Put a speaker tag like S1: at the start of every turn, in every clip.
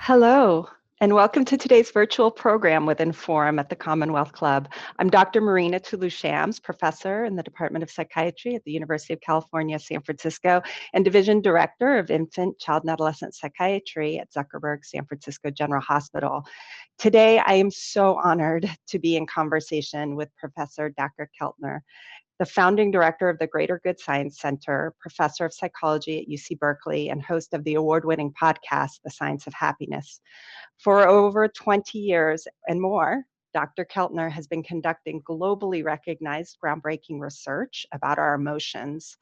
S1: Hello, and welcome to today's virtual program with Inforum at the Commonwealth Club. I'm Dr. Marina Toulouche-Shams, professor in the Department of Psychiatry at the University of California, San Francisco, and Division Director of Infant, Child, and Adolescent Psychiatry at Zuckerberg San Francisco General Hospital. Today, I am so honored to be in conversation with Professor Dacher Keltner, the founding director of the Greater Good Science Center, professor of psychology at UC Berkeley, and host of the award-winning podcast, The Science of Happiness. For over 20 years and more, Dr. Keltner has been conducting globally recognized groundbreaking research about our emotions.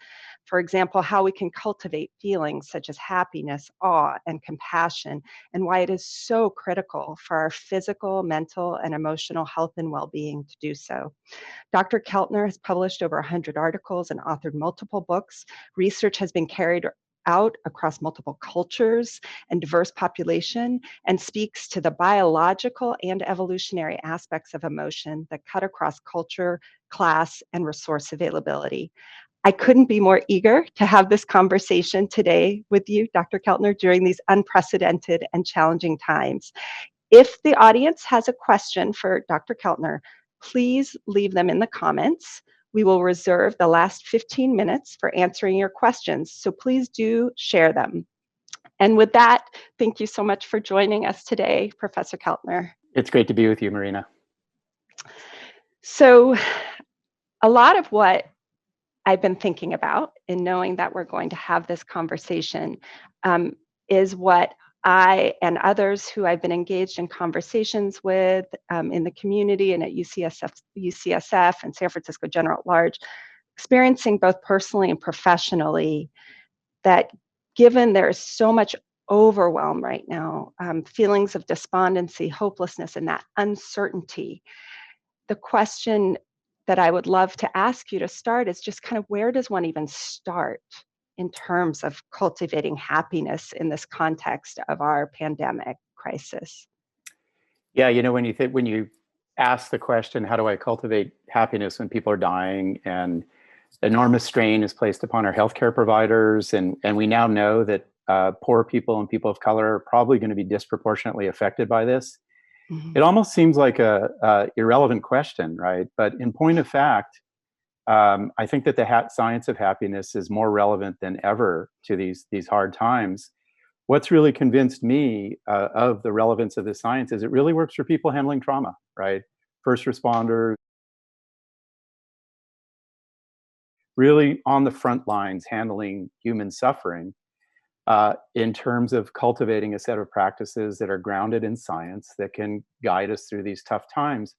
S1: For example, how we can cultivate feelings such as happiness, awe, and compassion, and why it is so critical for our physical, mental, and emotional health and well-being to do so. Dr. Keltner has published over 100 articles and authored multiple books. Research has been carried out across multiple cultures and diverse population and speaks to the biological and evolutionary aspects of emotion that cut across culture, class, and resource availability. I couldn't be more eager to have this conversation today with you, Dr. Keltner, during these unprecedented and challenging times. If the audience has a question for Dr. Keltner, please leave them in the comments. We will reserve the last 15 minutes for answering your questions, so please do share them. And with that, thank you so much for joining us today, Professor Keltner.
S2: It's great to be with you, Marina.
S1: So a lot of what I've been thinking about in knowing that we're going to have this conversation is what I and others who I've been engaged in conversations with in the community and at UCSF and San Francisco General at large, experiencing both personally and professionally, that given there is so much overwhelm right now, feelings of despondency, hopelessness, and that uncertainty, the question that I would love to ask you to start is just kind of where does one even start in terms of cultivating happiness in this context of our pandemic crisis?
S2: Yeah, when you ask the question, how do I cultivate happiness when people are dying and enormous strain is placed upon our healthcare providers, and we now know that poor people and people of color are probably going to be disproportionately affected by this. It almost seems like a irrelevant question, right? But in point of fact, I think that the science of happiness is more relevant than ever to these hard times. What's really convinced me of the relevance of this science is it really works for people handling trauma, right? First responders, really on the front lines handling human suffering, in terms of cultivating a set of practices that are grounded in science that can guide us through these tough times.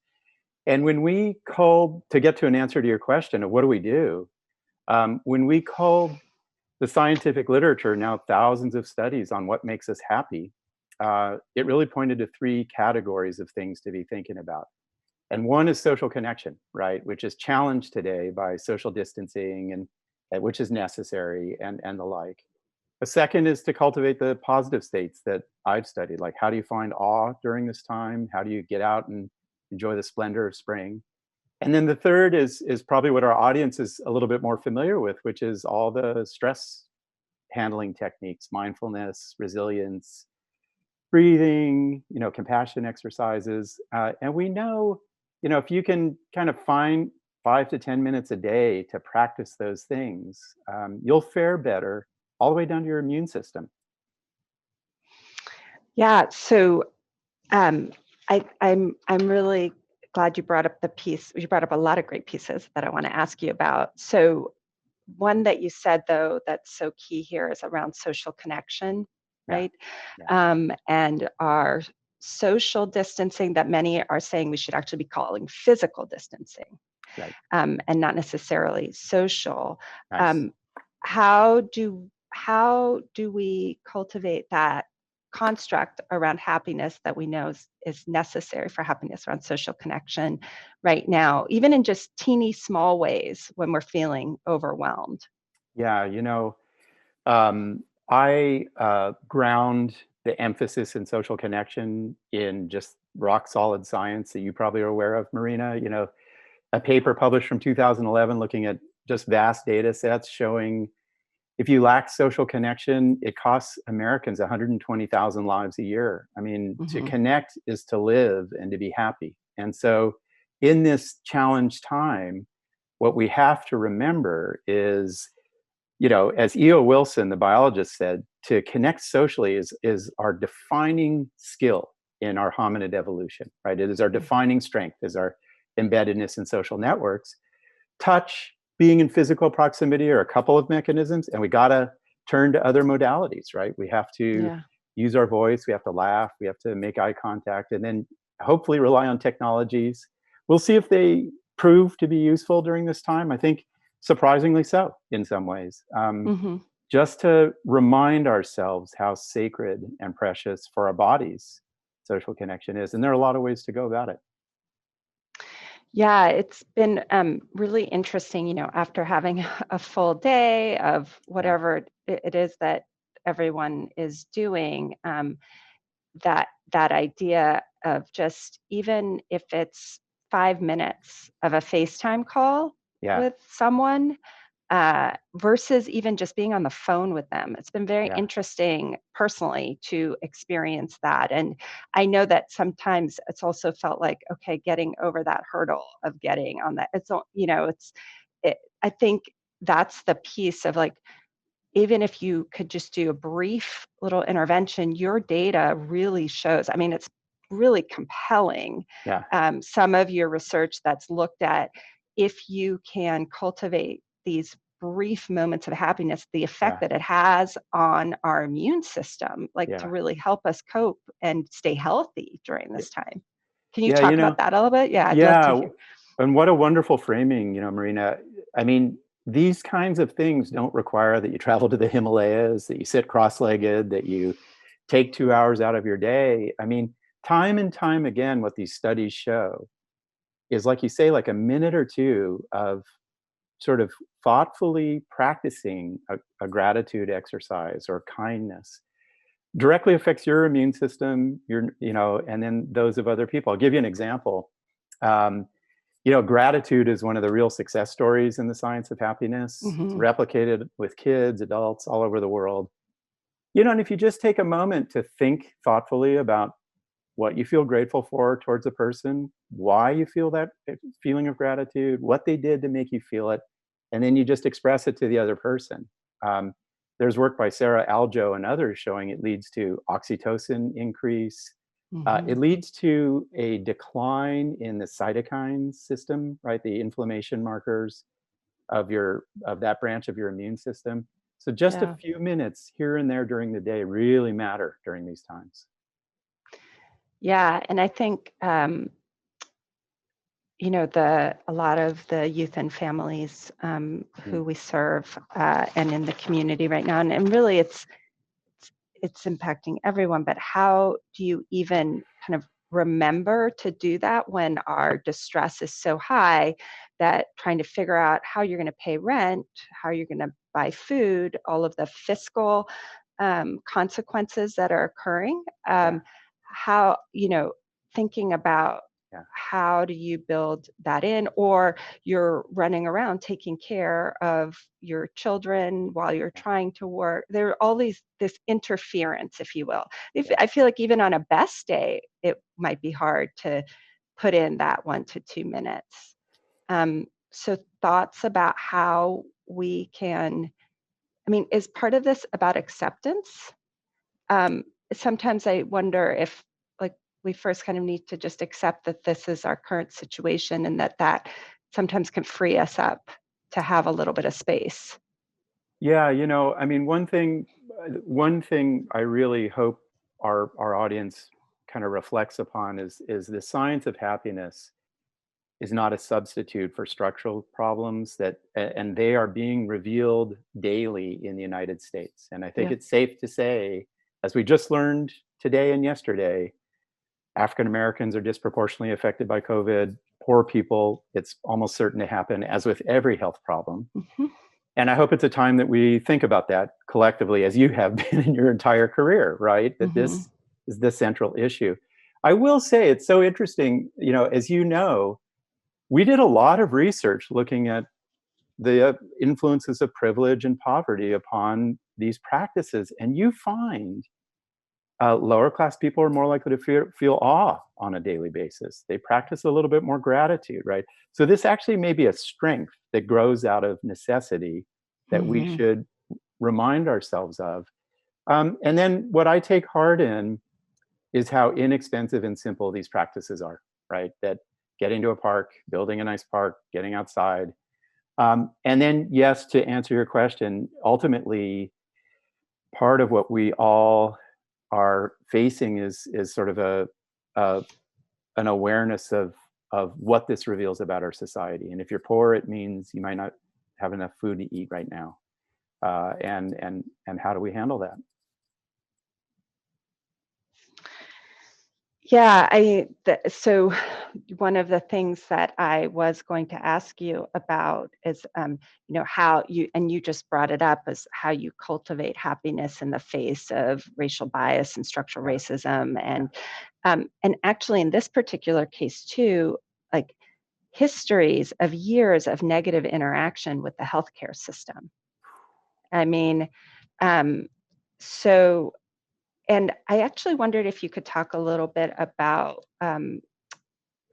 S2: And when we culled, to get to an answer to your question of what do we do, when we culled the scientific literature, now thousands of studies on what makes us happy, it really pointed to three categories of things to be thinking about. And one is social connection, right, which is challenged today by social distancing and which is necessary and the like. The second is to cultivate the positive states that I've studied, like how do you find awe during this time? How do you get out and enjoy the splendor of spring? And then the third is probably what our audience is a little bit more familiar with, which is all the stress handling techniques, mindfulness, resilience, breathing, compassion exercises. And we know, if you can kind of find 5 to 10 minutes a day to practice those things, you'll fare better all the way down to your immune system.
S1: Yeah, so I'm really glad you brought up the piece. You brought up a lot of great pieces that I want to ask you about. So one that you said, though, that's so key here is around social connection, right?
S2: Yeah.
S1: And our social distancing that many are saying we should actually be calling physical distancing,
S2: Right.
S1: and not necessarily social.
S2: Nice.
S1: How do we cultivate that construct around happiness that we know is necessary for happiness around social connection right now, even in just teeny small ways when we're feeling overwhelmed?
S2: Yeah, I ground the emphasis in social connection in just rock solid science that you probably are aware of, Marina. A paper published from 2011 looking at just vast data sets showing if you lack social connection, it costs Americans 120,000 lives a year. I mean, to
S1: Mhm.
S2: connect is to live and to be happy. And so, in this challenge time, what we have to remember is, as E.O. Wilson, the biologist, said, to connect socially is our defining skill in our hominid evolution, right? It is our defining strength, is our embeddedness in social networks. Touch, being in physical proximity are a couple of mechanisms, and we got to turn to other modalities, right? We have to
S1: Yeah.
S2: use our voice, we have to laugh, we have to make eye contact, and then hopefully rely on technologies. We'll see if they prove to be useful during this time. I think surprisingly so in some ways.
S1: Mhm.
S2: Just to remind ourselves how sacred and precious for our bodies social connection is. And there are a lot of ways to go about it.
S1: Yeah, it's been really interesting, after having a full day of
S2: Yeah.
S1: whatever it is that everyone is doing, that idea of just even if it's 5 minutes of a FaceTime call
S2: Yeah.
S1: with someone, versus even just being on the phone with them. It's been very
S2: Yeah.
S1: interesting personally to experience that. And I know that sometimes it's also felt like, okay, getting over that hurdle of getting on that. I think that's the piece of like, even if you could just do a brief little intervention, your data really shows. I mean, it's really compelling.
S2: Yeah.
S1: Some of your research that's looked at if you can cultivate these brief moments of happiness, the effect
S2: Yeah.
S1: that it has on our immune system, like to
S2: Yeah.
S1: really help us cope and stay healthy during this time. Can you
S2: Yeah.
S1: talk about that a little bit? Yeah, I'd love to
S2: Yeah.
S1: hear.
S2: And what a wonderful framing, Marina. I mean, these kinds of things don't require that you travel to the Himalayas, that you sit cross-legged, that you take 2 hours out of your day. I mean, time and time again, what these studies show is, like you say, like a minute or two of sort of thoughtfully practicing a gratitude exercise or kindness directly affects your immune system, and then those of other people. I'll give you an example. Um, Gratitude is one of the real success stories in the science of happiness. It's
S1: Hmm.
S2: replicated with kids, adults all over the world. And if you just take a moment to think thoughtfully about what you feel grateful for towards a person, why you feel that feeling of gratitude, what they did to make you feel it, and then you just express it to the other person. Um, there's work by Sarah Aljo and others showing it leads to oxytocin increase.
S1: Hmm.
S2: It leads to a decline in the cytokine system, right? The inflammation markers of that branch of your immune system. So just a
S1: Yeah.
S2: few minutes here and there during the day really matter during these times.
S1: Yeah. And I think the a lot of the youth and families
S2: Mhm.
S1: who we serve and in the community right now, and really it's impacting everyone. But how do you even kind of remember to do that when our distress is so high that trying to figure out how you're going to pay rent, how you're going to buy food, all of the fiscal consequences that are occurring?
S2: Yeah,
S1: How, thinking about
S2: yeah.
S1: how do you build that in, or you're running around taking care of your children while you're trying to work. There are all this interference, if you will. If
S2: Yeah.
S1: I feel like even on a best day it might be hard to put in that 1 to 2 minutes. So thoughts about how we can, I mean, is part of this about acceptance? um, Sometimes I wonder if, like, we first kind of need to just accept that this is our current situation, and that sometimes can free us up to have a little bit of space.
S2: Yeah, I mean, one thing I really hope our audience kind of reflects upon is the science of happiness is not a substitute for structural problems and they are being revealed daily in the United States. And I think
S1: Yeah.
S2: it's safe to say, as we just learned today and yesterday, African Americans are disproportionately affected by COVID. Poor people, it's almost certain to happen, as with every health problem.
S1: Mhm.
S2: And I hope it's a time that we think about that collectively, as you have been in your entire career, right? That
S1: Mhm.
S2: this is the central issue. I will say it's so interesting, as you know, we did a lot of research looking at the influences of privilege and poverty upon these practices. And you find lower class people are more likely to feel awe on a daily basis. They practice a little bit more gratitude, right? So this actually may be a strength that grows out of necessity that we
S1: Mhm.
S2: should remind ourselves of. And then what I take heart in is how inexpensive and simple these practices are, right? That getting to a park, building a nice park, getting outside. And then, yes, to answer your question, ultimately, part of what we all are facing is sort of a an awareness of what this reveals about our society. And if you're poor, it means you might not have enough food to eat right now. And how do we handle that?
S1: Yeah, so one of the things that I was going to ask you about is, how you just brought it up, is how you cultivate happiness in the face of racial bias and structural
S2: Yeah,
S1: racism, and actually in this particular case too, like histories of years of negative interaction with the healthcare system. I mean, um, so and I actually wondered if you could talk a little bit about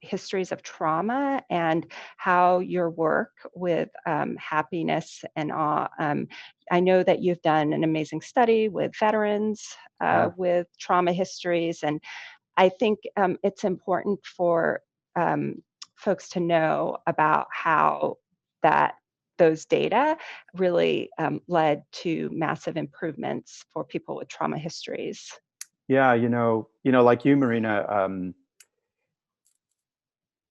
S1: histories of trauma and how your work with happiness and awe. I know that you've done an amazing study with veterans
S2: yeah.
S1: with trauma histories, and I think it's important for um, folks to know about how that those data really led to massive improvements for people with trauma histories.
S2: Yeah, like you, Marina,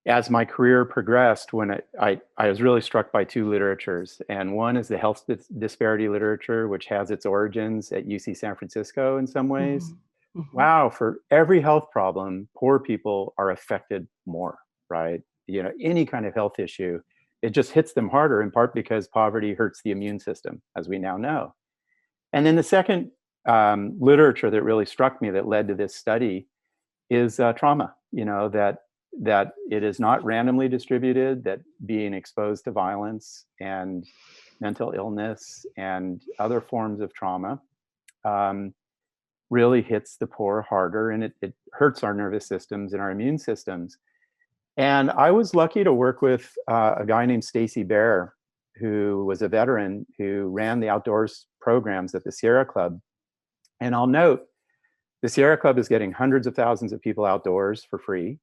S2: as my career progressed, when I was really struck by two literatures. And one is the health disparity literature, which has its origins at UC San Francisco in some ways.
S1: Mhm, mhm,
S2: Wow, for every health problem, poor people are affected more, right? Any kind of health issue, it just hits them harder, in part because poverty hurts the immune system, as we now know. And then the second literature that really struck me that led to this study is trauma. That it is not randomly distributed. That being exposed to violence and mental illness and other forms of trauma um, really hits the poor harder, and it hurts our nervous systems and our immune systems. And I was lucky to work with a guy named Stacy Bear, who was a veteran who ran the outdoors programs at the Sierra Club. And I'll note, the Sierra Club is getting hundreds of thousands of people outdoors for free.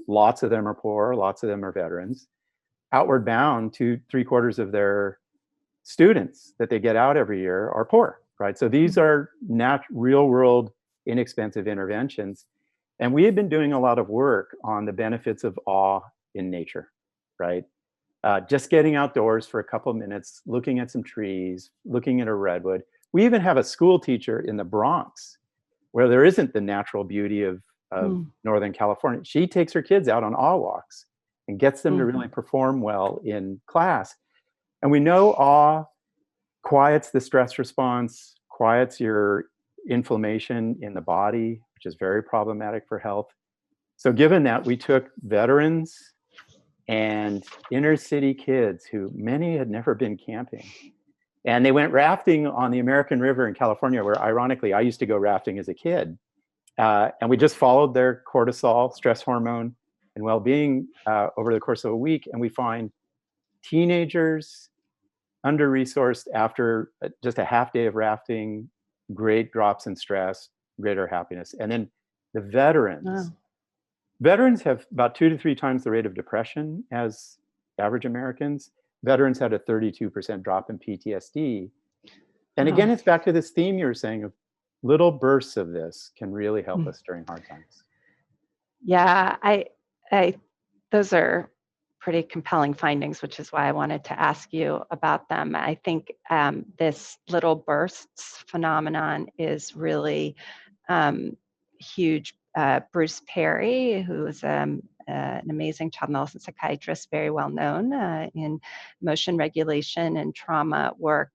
S2: Lots of them are poor, lots of them are veterans. Outward bound, three quarters of their students that they get out every year are poor, right? So these
S1: mhm,
S2: are real world, inexpensive interventions. And we have been doing a lot of work on the benefits of awe in nature, right? Just getting outdoors for a couple of minutes, looking at some trees, looking at a redwood. We even have a school teacher in the Bronx where there isn't the natural beauty of
S1: mm,
S2: Northern California. She takes her kids out on awe walks and gets them to really
S1: mhm,
S2: perform well in class. And we know awe quiets the stress response, quiets your inflammation in the body, which is very problematic for health. So, given that, we took veterans and inner city kids who many had never been camping. And they went rafting on the American River in California, where ironically I used to go rafting as a kid. And we just followed their cortisol, stress hormone, and well being over the course of a week. And we find teenagers under resourced after just a half day of rafting, great drops in stress, greater happiness. And then the veterans.
S1: wow,
S2: Veterans have about 2 to 3 times the rate of depression as average Americans. Veterans had a 32% drop in PTSD. And
S1: wow.
S2: again, it's back to this theme you were saying of little bursts of this can really help
S1: Mm.
S2: us during hard times.
S1: Yeah, I those are pretty compelling findings, which is why I wanted to ask you about them. I think this little bursts phenomenon is really huge. Bruce Perry, who is an amazing child and adolescent psychiatrist, very well known in emotion regulation and trauma work,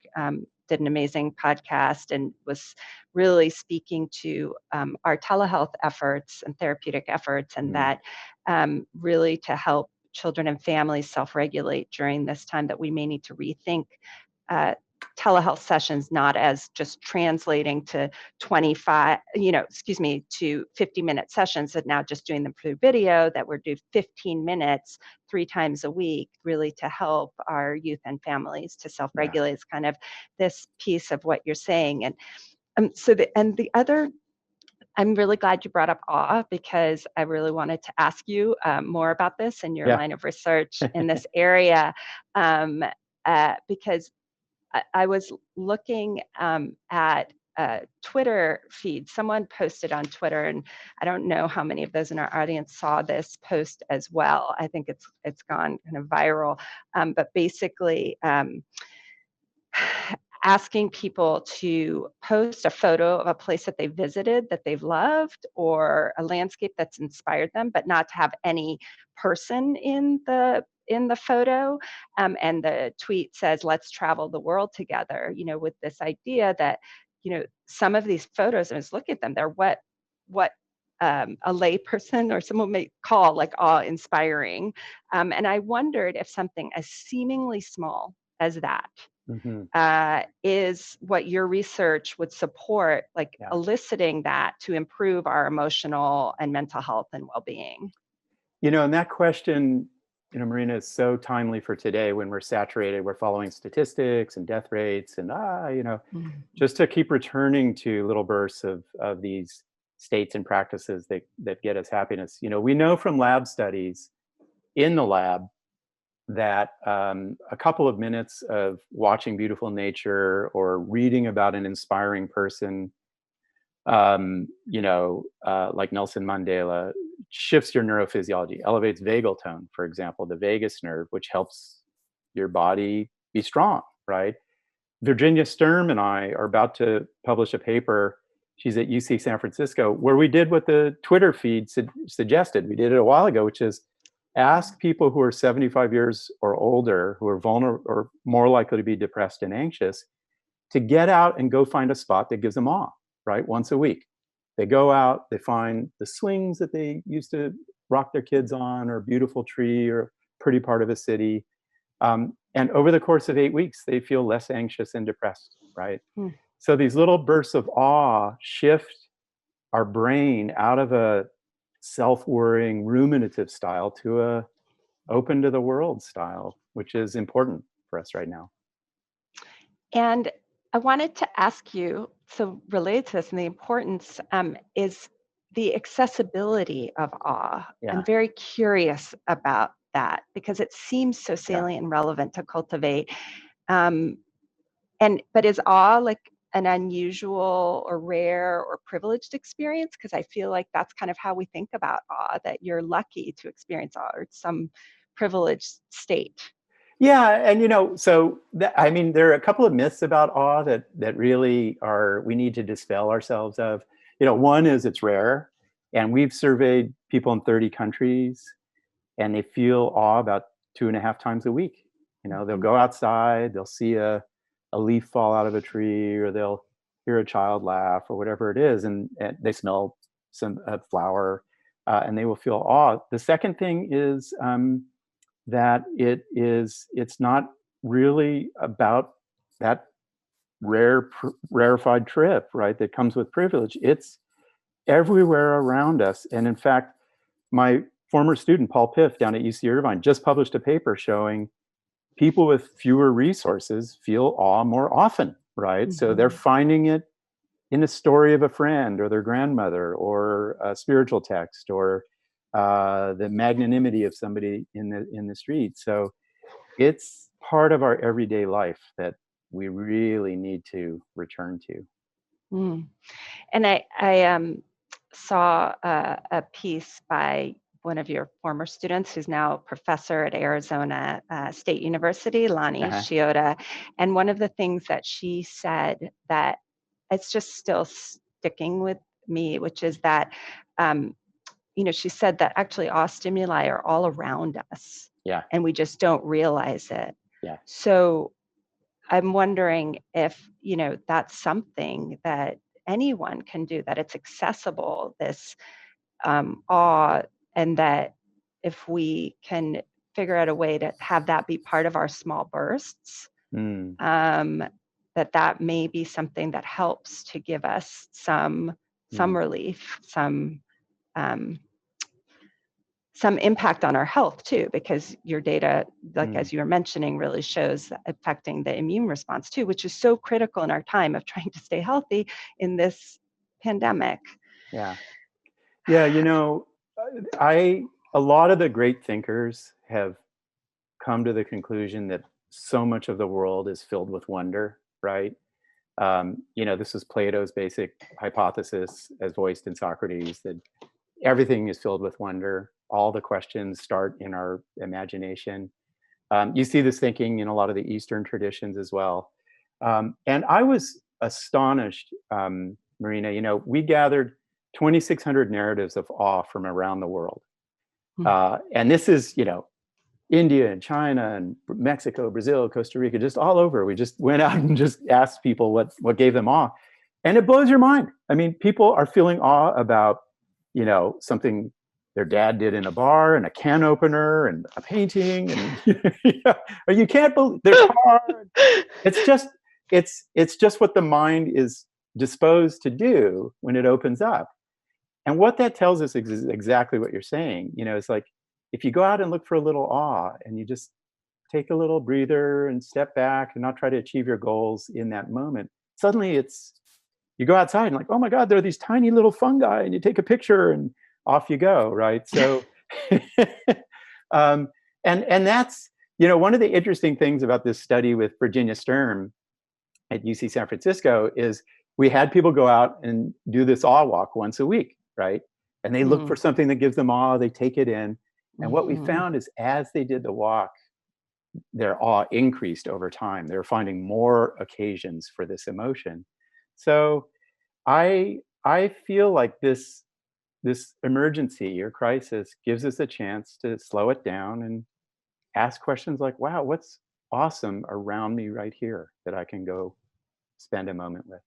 S1: did an amazing podcast and was really speaking to our telehealth efforts and therapeutic efforts, and
S2: Mm,
S1: that really to help children and families self-regulate during this time, that we may need to rethink telehealth sessions not as just translating to 50-minute sessions, but now just doing them through video, that we're doing 15 minutes 3 times a week, really to help our youth and families to self-regulate. It's kind of this piece of what you're saying. And the other, I'm really glad you brought up awe, because I really wanted to ask you more about this and your line of research in this area, because I was looking at a Twitter feed. Someone posted on Twitter, and I don't know how many of those in our audience saw this post as well. I think it's gone kind of viral, but basically asking people to post a photo of a place that they visited that they've loved, or a landscape that's inspired them, but not to have any person in the photo. And the tweet says, "Let's travel the world together," with this idea that, some of these photos, and I was looking at them, they're what a lay person or someone may call like awe-inspiring. And I wondered if something as seemingly small as that is what your research would support, like eliciting that to improve our emotional and mental health and well-being.
S2: And that question, Marina, is so timely for today when we're saturated, we're following statistics and death rates and, just to keep returning to little bursts of these states and practices that get us happiness. We know from lab studies in the lab that a couple of minutes of watching beautiful nature or reading about an inspiring person, like Nelson Mandela, shifts your neurophysiology, elevates vagal tone, for example, the vagus nerve, which helps your body be strong, right? Virginia Sturm and I are about to publish a paper. She's at UC San Francisco, where we did what the Twitter feed suggested. We did it a while ago, which is ask people who are 75 years or older, who are vulnerable or more likely to be depressed and anxious, to get out and go find a spot that gives them awe, right? Once a week. They go out, they find the swings that they used to rock their kids on, or a beautiful tree, or a pretty part of a city. And over the course of 8 weeks, they feel less anxious and depressed, right? So these little bursts of awe shift our brain out of a self-worrying, ruminative style to a open to the world style, which is important for us right now.
S1: And I wanted to ask you, so related to this, and the importance is the accessibility of awe. I'm very curious about that, because it seems so salient and relevant to cultivate. But is awe like an unusual or rare or privileged experience? Because I feel like that's kind of how we think about awe, that you're lucky to experience awe, or some privileged state.
S2: Yeah, and there are a couple of myths about awe that really we need to dispel ourselves of. One is it's rare, and we've surveyed people in 30 countries, and they feel awe about 2.5 times a week. They'll go outside, they'll see a leaf fall out of a tree, or they'll hear a child laugh, or whatever it is, and they smell a flower, and they will feel awe. The second thing is that it's not really about that rarefied trip, right, that comes with privilege. It's everywhere around us. And in fact, my former student, Paul Piff, down at UC Irvine, just published a paper showing people with fewer resources feel awe more often, right? So they're finding it in a story of a friend or their grandmother, or a spiritual text, or the magnanimity of somebody in the street. So it's part of our everyday life that we really need to return to.
S1: And I saw a piece by one of your former students, who's now a professor at Arizona State University, Lani Shioda. And one of the things that she said that it's just still sticking with me, which is that, she said that actually awe stimuli are all around us.
S2: Yeah.
S1: And we just don't realize it.
S2: Yeah.
S1: So I'm wondering if, that's something that anyone can do, that it's accessible, this awe, and that if we can figure out a way to have that be part of our small bursts, that may be something that helps to give us some relief, some impact on our health too, because your data, like as you were mentioning, really shows affecting the immune response too, which is so critical in our time of trying to stay healthy in this pandemic.
S2: Yeah. You know, a lot of the great thinkers have come to the conclusion that so much of the world is filled with wonder, right? You know, this is Plato's basic hypothesis as voiced in Socrates, that everything is filled with wonder. All the questions start in our imagination. You see this thinking in a lot of the Eastern traditions as well. And I was astonished, Marina, you know, we gathered 2,600 narratives of awe from around the world. And this is, you know, India and China and Mexico, Brazil, Costa Rica, just all over. We just went out and just asked people what gave them awe. And it blows your mind. I mean, people are feeling awe about, you know, something their dad did in a bar, and a can opener and a painting, and you can't believe their car. It's just what the mind is disposed to do when it opens up. And what that tells us is exactly what you're saying. You know, it's like, if you go out and look for a little awe, and you just take a little breather and step back and not try to achieve your goals in that moment, suddenly you go outside and like, oh my God, there are these tiny little fungi, and you take a picture and off you go, right? So, and that's, you know, one of the interesting things about this study with Virginia Sturm at UC San Francisco is we had people go out and do this awe walk once a week, right? And they look for something that gives them awe, they take it in. And what we found is as they did the walk, their awe increased over time. They were finding more occasions for this emotion. So I feel like this emergency or crisis gives us a chance to slow it down and ask questions like, wow, what's awesome around me right here that I can go spend a moment with?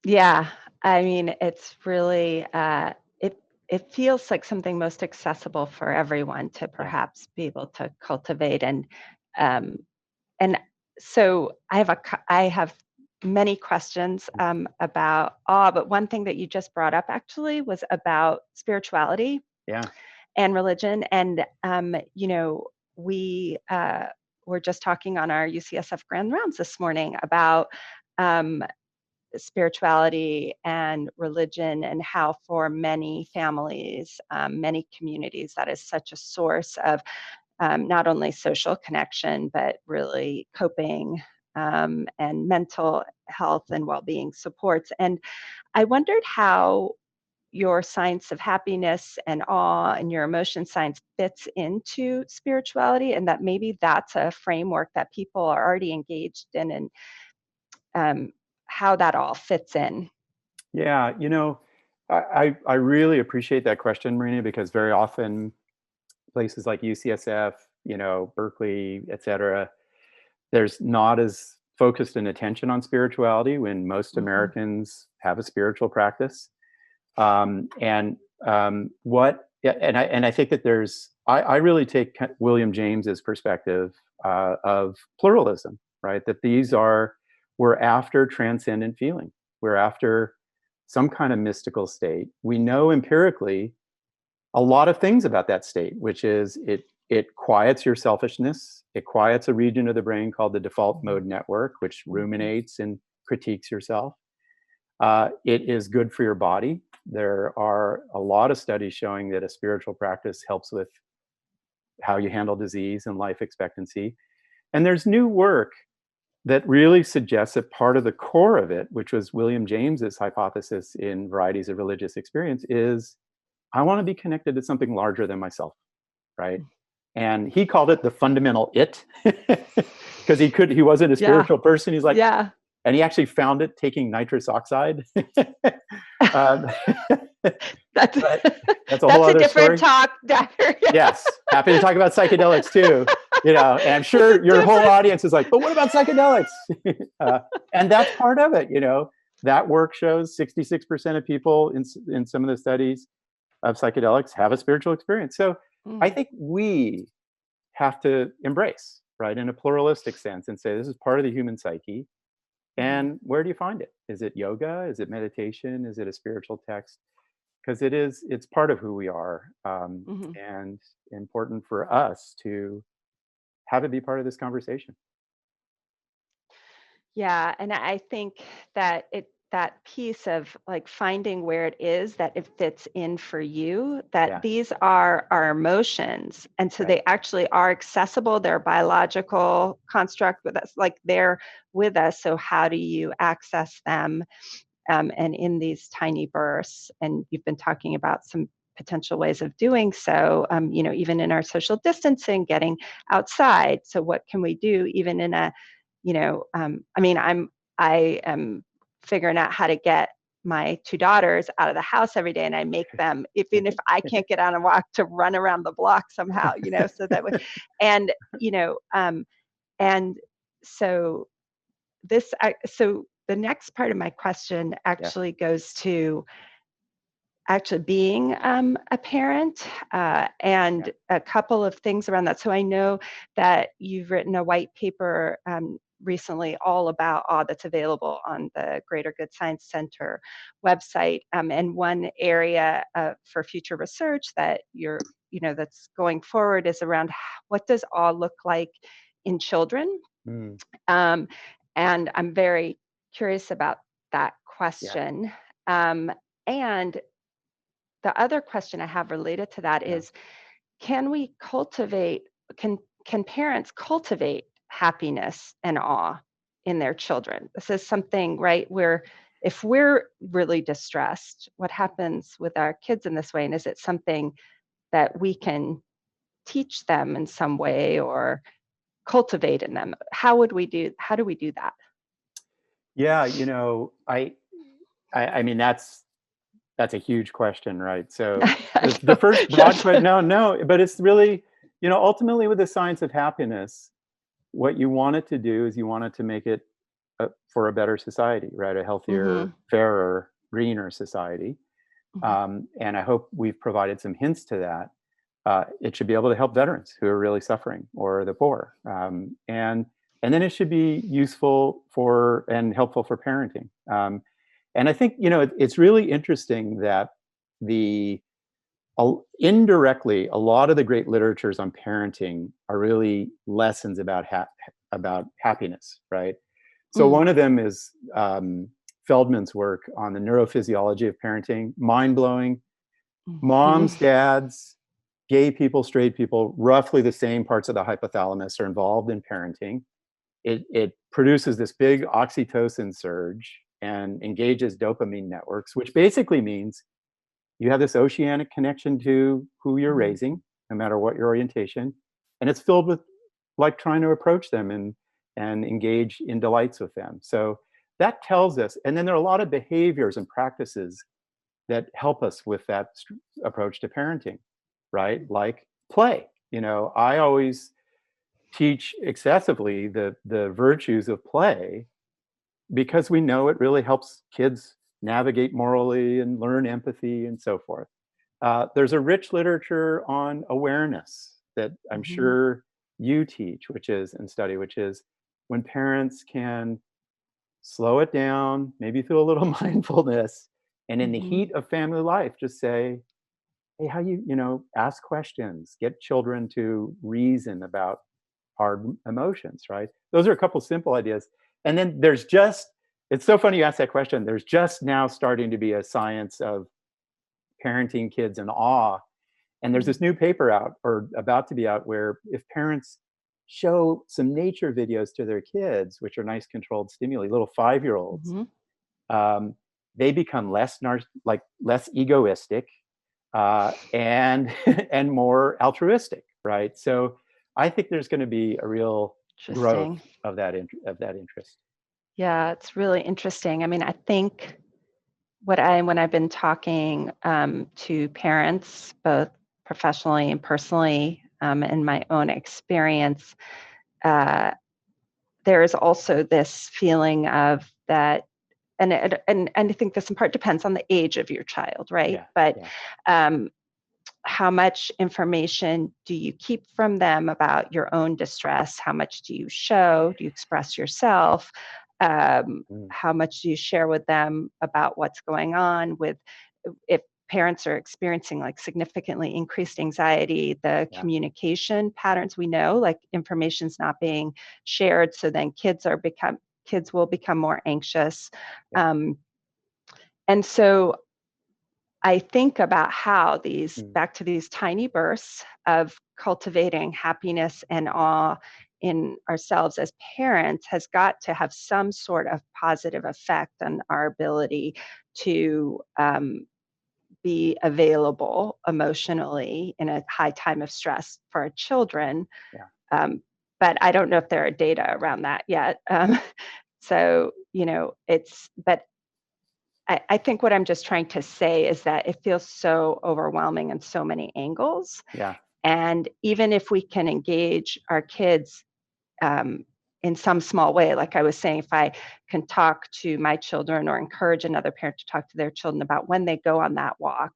S1: Yeah, I mean, it's really, it feels like something most accessible for everyone to perhaps be able to cultivate. And so I have many questions about awe, but one thing that you just brought up actually was about spirituality and religion. And you know, we were just talking on our UCSF Grand Rounds this morning about spirituality and religion, and how for many families, many communities, that is such a source of not only social connection, but really coping and mental health and well-being supports. And I wondered how your science of happiness and awe and your emotion science fits into spirituality, and that maybe that's a framework that people are already engaged in, and how that all fits in.
S2: Yeah, you know, I really appreciate that question, Marina, because very often places like UCSF, you know, Berkeley, et cetera, there's not as focused an attention on spirituality when most Americans have a spiritual practice. And I think that I really take William James's perspective of pluralism, right? That we're after transcendent feeling. We're after some kind of mystical state. We know empirically a lot of things about that state, which is it quiets your selfishness. It quiets a region of the brain called the default mode network, which ruminates and critiques yourself. It is good for your body. There are a lot of studies showing that a spiritual practice helps with how you handle disease and life expectancy. And there's new work that really suggests that part of the core of it, which was William James's hypothesis in Varieties of Religious Experience, is I want to be connected to something larger than myself, right? And he called it the fundamental it, because he wasn't a spiritual person. He's like, and he actually found it taking nitrous oxide.
S1: That's
S2: a whole other
S1: different
S2: story.
S1: Talk, Doctor.
S2: Yes, happy to talk about psychedelics too. You know, and I'm sure your whole audience is like, but what about psychedelics? And that's part of it. You know, that work shows 66% of people in some of the studies of psychedelics have a spiritual experience. So I think we have to embrace, right, in a pluralistic sense and say this is part of the human psyche. And where do you find it? Is it yoga? Is it meditation? Is it a spiritual text? Because it's part of who we are,
S1: Mm-hmm.
S2: and important for us to have it be part of this conversation.
S1: Yeah, and I think that that piece of like finding where it is that it fits in for you, that
S2: Yeah,
S1: these are our emotions. And so
S2: right.
S1: they actually are accessible, they're a biological construct with us, like they're with us. So how do you access them? And in these tiny bursts, and you've been talking about some potential ways of doing so, even in our social distancing, getting outside. So what can we do even in a, I am figuring out how to get my two daughters out of the house every day, and I make them, even if I can't get out and walk, to run around the block somehow, so that way. And and so so the next part of my question
S2: Yeah,
S1: actually goes to actually being a parent,
S2: yeah.
S1: and a couple of things around that. So I know that you've written a white paper recently all about awe that's available on the Greater Good Science Center website. And one area for future research that that's going forward is around what does awe look like in children.
S2: Mm,
S1: um, and I'm very curious about that
S2: yeah,
S1: question. Um, and the other question I have related to that
S2: yeah.
S1: is, can we cultivate, can, can parents cultivate happiness and awe in their children? This is something, right, where if we're really distressed, what happens with our kids in this way? And is it something that we can teach them in some way or cultivate in them? How do we do that?
S2: Yeah, I mean, that's a huge question, right? So
S1: I
S2: the
S1: know.
S2: first broad
S1: Yes.
S2: question, no, no, but it's really, ultimately with the science of happiness, what you want it to do is you want it to make it for a better society, right? A healthier,
S1: Mhm,
S2: fairer, greener society.
S1: mhm,
S2: And I hope we've provided some hints to that. It should be able to help veterans who are really suffering or the poor, and then it should be useful for and helpful for parenting. And I think it's really interesting that the indirectly a lot of the great literatures on parenting are really lessons about happiness, right? So
S1: mm,
S2: one of them is Feldman's work on the neurophysiology of parenting, mind blowing.
S1: mhm,
S2: Moms, dads, gay people, straight people, roughly the same parts of the hypothalamus are involved in parenting. It produces this big oxytocin surge and engages dopamine networks, which basically means you have this oceanic connection to who you're
S1: mhm,
S2: raising, no matter what your orientation, and it's filled with like trying to approach them and engage in delights with them. So that tells us, and then there are a lot of behaviors and practices that help us with that approach to parenting, right? Like play. I always teach excessively the virtues of play because we know it really helps kids navigate morally and learn empathy and so forth. There's a rich literature on awareness that I'm
S1: mhm,
S2: sure you teach, which is and study, which is when parents can slow it down, maybe through a little mindfulness, and in the
S1: mhm,
S2: heat of family life, just say, hey, how ask questions, get children to reason about hard emotions, right? Those are a couple simple ideas. And then it's so funny you ask that question. There's just now starting to be a science of parenting kids in awe. And there's
S1: mm,
S2: this new paper out or about to be out where if parents show some nature videos to their kids, which are nice controlled stimuli, little 5-year-olds,
S1: mhm.
S2: um, they become less egoistic, and and more altruistic, right? So I think there's going to be a real growth
S1: Interesting.
S2: of that interest.
S1: Yeah, it's really interesting. I mean, I think when I've been talking to parents, both professionally and personally, in my own experience, uh, there is also this feeling of that, and I think this in part depends on the age of your child, right?
S2: Yeah,
S1: But
S2: yeah,
S1: um, how much information do you keep from them about your own distress? How much do you show? Do you express yourself?
S2: Mm,
S1: How much do you share with them about what's going on with if parents are experiencing like significantly increased anxiety, the
S2: yeah,
S1: communication patterns we know, like information's not being shared, so then kids will become more anxious.
S2: yeah.
S1: Um, and so I think about how these,
S2: Mm,
S1: back to these tiny bursts of cultivating happiness and awe in ourselves as parents, has got to have some sort of positive effect on our ability to be available emotionally in a high time of stress for our children.
S2: yeah.
S1: Um, but I don't know if there are data around that yet. So, but I think what I'm just trying to say is that it feels so overwhelming in so many angles.
S2: Yeah.
S1: And even if we can engage our kids um, in some small way, like I was saying, if I can talk to my children or encourage another parent to talk to their children about when they go on that walk,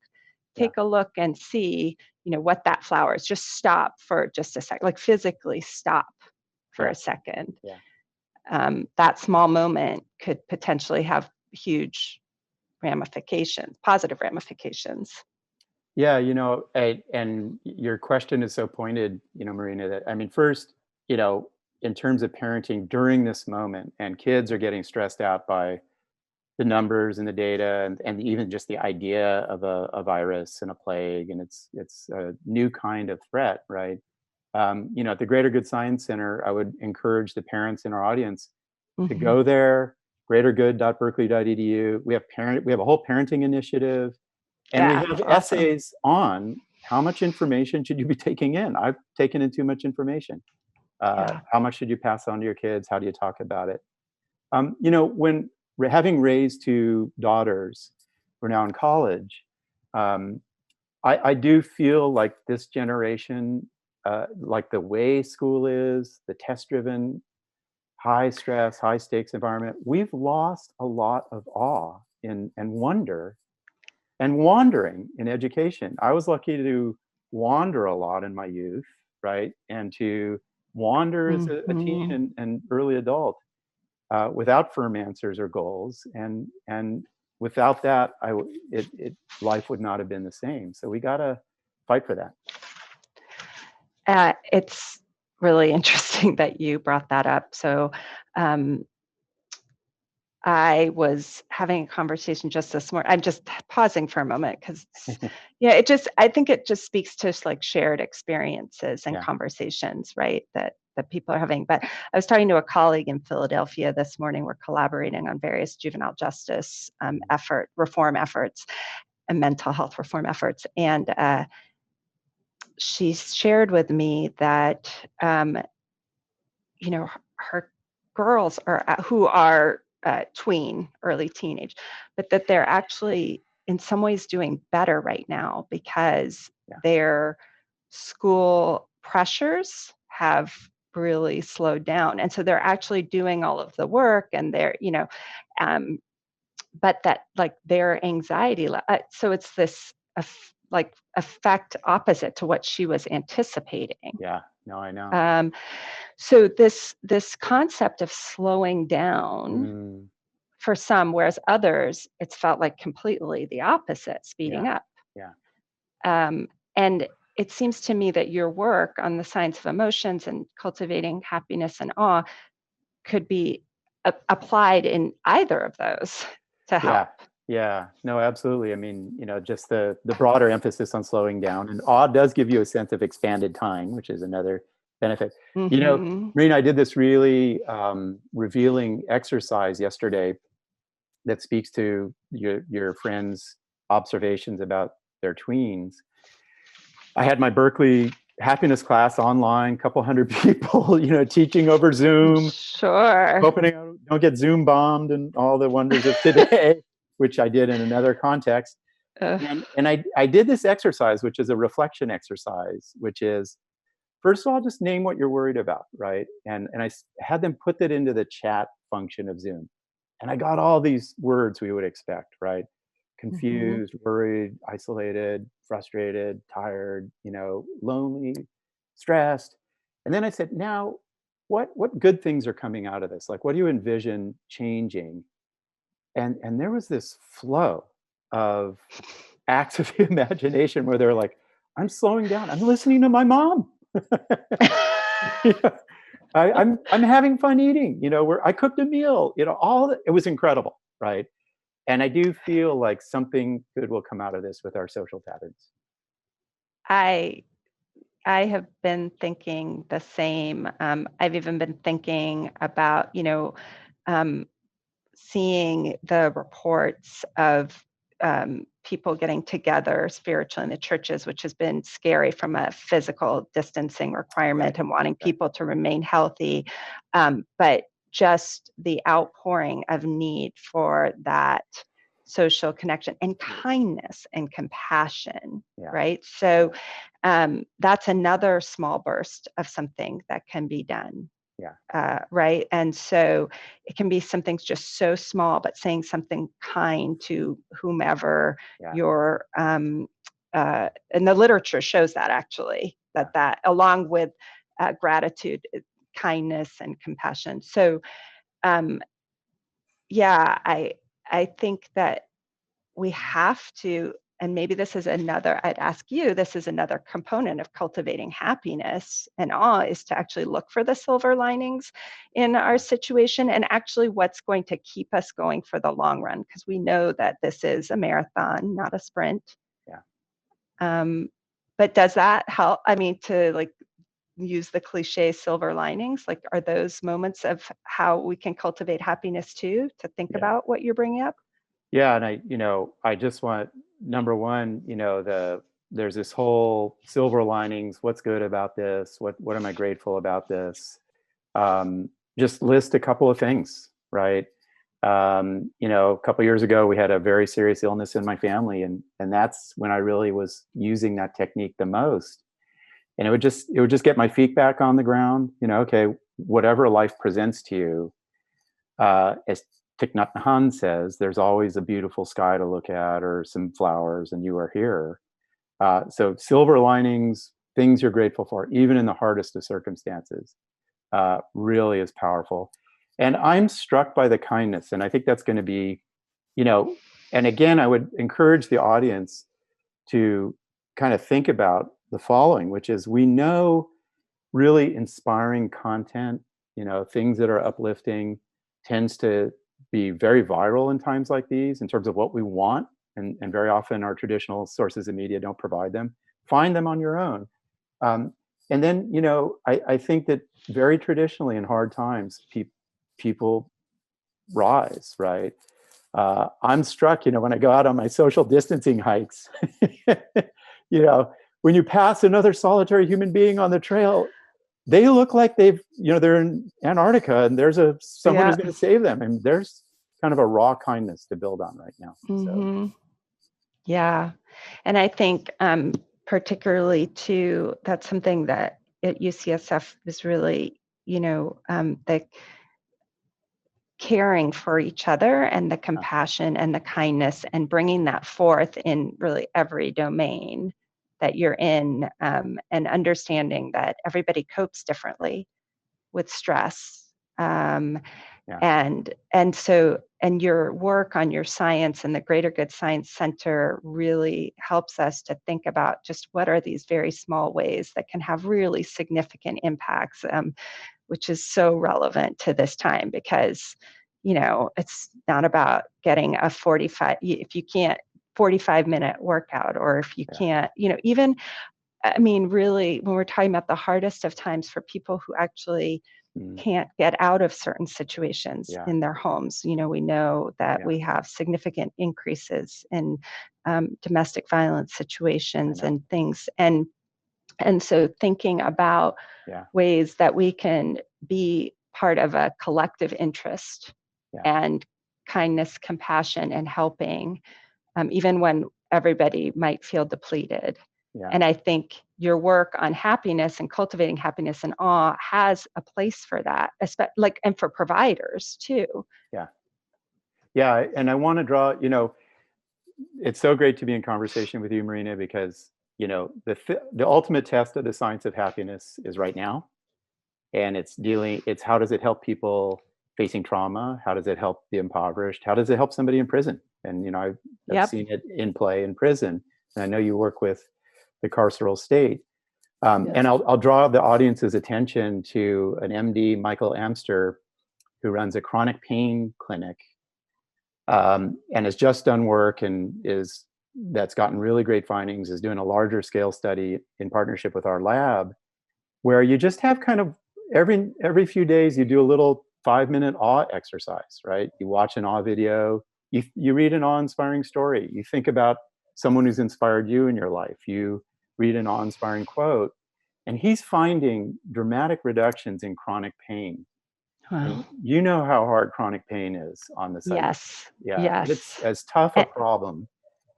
S2: Yeah.
S1: take a look and see, what that flower is. Just stop for just a second, like physically stop for
S2: Yeah.
S1: a second.
S2: Yeah.
S1: That small moment could potentially have huge ramifications, positive ramifications.
S2: Yeah, and your question is so pointed, Marina, that I mean, first, in terms of parenting during this moment, and kids are getting stressed out by the numbers and the data, and even just the idea of a virus and a plague, and it's a new kind of threat, right? At the Greater Good Science Center, I would encourage the parents in our audience to
S1: Mhm.
S2: go there, greatergood.berkeley.edu. We have a whole parenting initiative, and we
S1: Yeah,
S2: have
S1: awesome.
S2: essays on how much information should you be taking in. I've taken in too much information.
S1: Yeah.
S2: How much should you pass on to your kids? How do you talk about it? When having raised two daughters who are now in college, um, I do feel like this generation, like the way school is, the test-driven, high stress, high stakes environment, we've lost a lot of awe and wonder and wandering in education. I was lucky to wander a lot in my youth, right? And to wander as a teen
S1: Mhm.
S2: and early adult without firm answers or goals. And without that, life would not have been the same. So we got to fight for that.
S1: It's really interesting that you brought that up. So, um, I was having a conversation just this morning. I'm just pausing for a moment because, yeah, I think it just speaks to like shared experiences and
S2: Yeah.
S1: conversations, right? That people are having. But I was talking to a colleague in Philadelphia this morning. We're collaborating on various juvenile justice reform efforts and mental health reform efforts. And she shared with me that, her girls are who are tween, early teenage, but that they're actually in some ways doing better right now because
S2: Yeah.
S1: their school pressures have really slowed down, and so they're actually doing all of the work, and um, but that like their anxiety so it's this like effect opposite to what she was anticipating.
S2: Yeah. No, I know.
S1: um, so this concept of slowing down
S2: Mm,
S1: for some, whereas others it's felt like completely the opposite,
S2: yeah.
S1: speeding up.
S2: Yeah.
S1: And it seems to me that your work on the science of emotions and cultivating happiness and awe could be applied in either of those to
S2: Yeah.
S1: help.
S2: Yeah. No, absolutely. I mean, just the broader emphasis on slowing down, and awe does give you a sense of expanded time, which is another benefit.
S1: Hmm.
S2: Marina, I did this really revealing exercise yesterday that speaks to your friends' observations about their tweens. I had my Berkeley happiness class online, couple hundred people, teaching over Zoom,
S1: Sure.
S2: hoping I don't get Zoom bombed and all the wonders of today, which I did in another context.
S1: Uh,
S2: And I did this exercise, which is a reflection exercise, which is first of all, just name what you're worried about, right? And I had them put that into the chat function of Zoom, and I got all these words we would expect, right? confused, worried, isolated, frustrated, tired, lonely, stressed. And then I said, now, what good things are coming out of this? Like, what do you envision changing? And there was this flow of acts of imagination where they're like, I'm slowing down. I'm listening to my mom. Yeah. I'm having fun eating. Where I cooked a meal. It was incredible, right? And I do feel like something good will come out of this with our social patterns.
S1: I I have been thinking the same. I've even been thinking about, um, seeing the reports of people getting together spiritually in the churches, which has been scary from a physical distancing requirement
S2: Right.
S1: and wanting
S2: Right.
S1: people to remain healthy. But just the outpouring of need for that social connection and kindness and compassion,
S2: Yeah.
S1: right? So that's another small burst of something that can be done,
S2: Yeah.
S1: right? And so it can be something just so small, but saying something kind to whomever
S2: Yeah.
S1: you're, and the literature shows that actually,
S2: Yeah.
S1: that along with gratitude, kindness, and compassion. So, um, yeah, I think that we have to, and maybe this is another, I'd ask you, this is another component of cultivating happiness and awe, is to actually look for the silver linings in our
S2: Yeah.
S1: situation and actually what's going to keep us going for the long run, because we know that this is a marathon, not a sprint.
S2: Yeah.
S1: um, but does that help? I mean, to like use the cliche silver linings, like, are those moments of how we can cultivate happiness too, to think
S2: Yeah.
S1: about what you're bringing up?
S2: Yeah. And I just want, number one, there's this whole silver linings. What's good about this? What am I grateful about this? Um, just list a couple of things, right? A couple years ago, we had a very serious illness in my family, and that's when I really was using that technique the most. And it would just get my feet back on the ground. Okay, whatever life presents to you, as Thich Nhat Hanh says, there's always a beautiful sky to look at or some flowers, and you are here. So silver linings, things you're grateful for, even in the hardest of circumstances, really is powerful. And I'm struck by the kindness, and I think that's going to be, you know, and again, I would encourage the audience to kind of think about the following, which is, we know really inspiring content, things that are uplifting, tends to be very viral in times like these in terms of what we want. And very often our traditional sources of media don't provide them. Find them on your own. Um, and then, I think that very traditionally in hard times, people rise, right? I'm struck, when I go out on my social distancing hikes, you know, when you pass another solitary human being on the trail, they look like they're in Antarctica and there's someone
S1: Yeah.
S2: who's going to save them. And there's kind of a raw kindness to build on right now. So,
S1: Hmm. Yeah. And I think, particularly too, that's something that at UCSF is really, the caring for each other and the
S2: uh,
S1: compassion and the kindness and bringing that forth in really every domain that you're in, and understanding that everybody copes differently with stress. Um,
S2: yeah,
S1: and your work on your science and the Greater Good Science Center really helps us to think about just what are these very small ways that can have really significant impacts, which is so relevant to this time because, it's not about getting a 45, if you can't, 45-minute workout, or if you
S2: yeah,
S1: can't, even, I mean, really, when we're talking about the hardest of times for people who actually
S2: mm,
S1: can't get out of certain situations
S2: yeah,
S1: in their homes. We know that
S2: yeah,
S1: we have significant increases in domestic violence
S2: I
S1: situations
S2: know.
S1: and things. And so thinking about
S2: Yeah,
S1: ways that we can be part of a collective interest
S2: yeah,
S1: and kindness, compassion, and helping, even when everybody might feel depleted.
S2: yeah,
S1: And I think your work on happiness and cultivating happiness and awe has a place for that, like, and for providers too.
S2: yeah, yeah. And I want to draw, it's so great to be in conversation with you, Marina, because the ultimate test of the science of happiness is right now, and it's how does it help people facing trauma? How does it help the impoverished? How does it help somebody in prison? And I've
S1: Yep.
S2: seen it in play in prison, and I know you work with the carceral state.
S1: Yes.
S2: And I'll draw the audience's attention to an MD, Michael Amster, who runs a chronic pain clinic, and has just done work that's gotten really great findings, is doing a larger scale study in partnership with our lab, where you just have kind of every few days you do a little 5-minute awe exercise, right? You watch an awe video, you read an awe-inspiring story, you think about someone who's inspired you in your life, you read an awe-inspiring quote, and he's finding dramatic reductions in chronic pain.
S1: Wow.
S2: And you know how hard chronic pain is on the psyche.
S1: Yes.
S2: Yeah,
S1: Yes.
S2: it's as tough a
S1: And
S2: problem.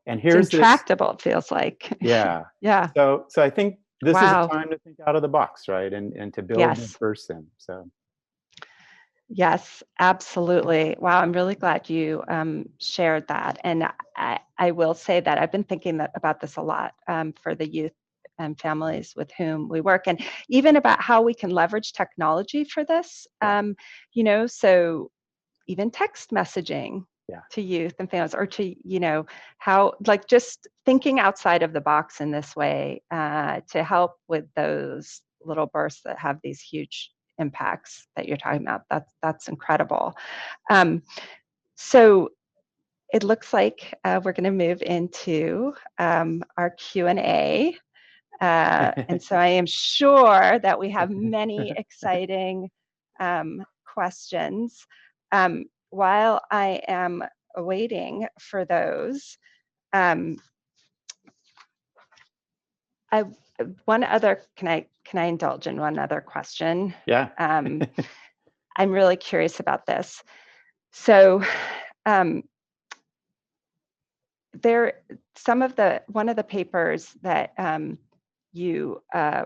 S2: And
S1: it's
S2: here's this,
S1: intractable, it feels like.
S2: yeah.
S1: Yeah.
S2: So I think this is a
S1: Wow.
S2: time to think out of the box, right? And to build the
S1: Yes.
S2: person. So
S1: Yes, absolutely. Wow, I'm really glad you shared that. And I will say that I've been thinking about this a lot for the youth and families with whom we work, and even about how we can leverage technology for this.
S2: yeah,
S1: So even text messaging
S2: yeah,
S1: to youth and families, or to how, like, just thinking outside of the box in this way to help with those little bursts that have these huge impacts that you're talking about. That's incredible. So it looks like we're going to move into our Q&A. And so I am sure that we have many exciting questions. While I am waiting for those, um, I one other can I indulge in one other question?
S2: yeah.
S1: I'm really curious about this. So there, one of the papers that you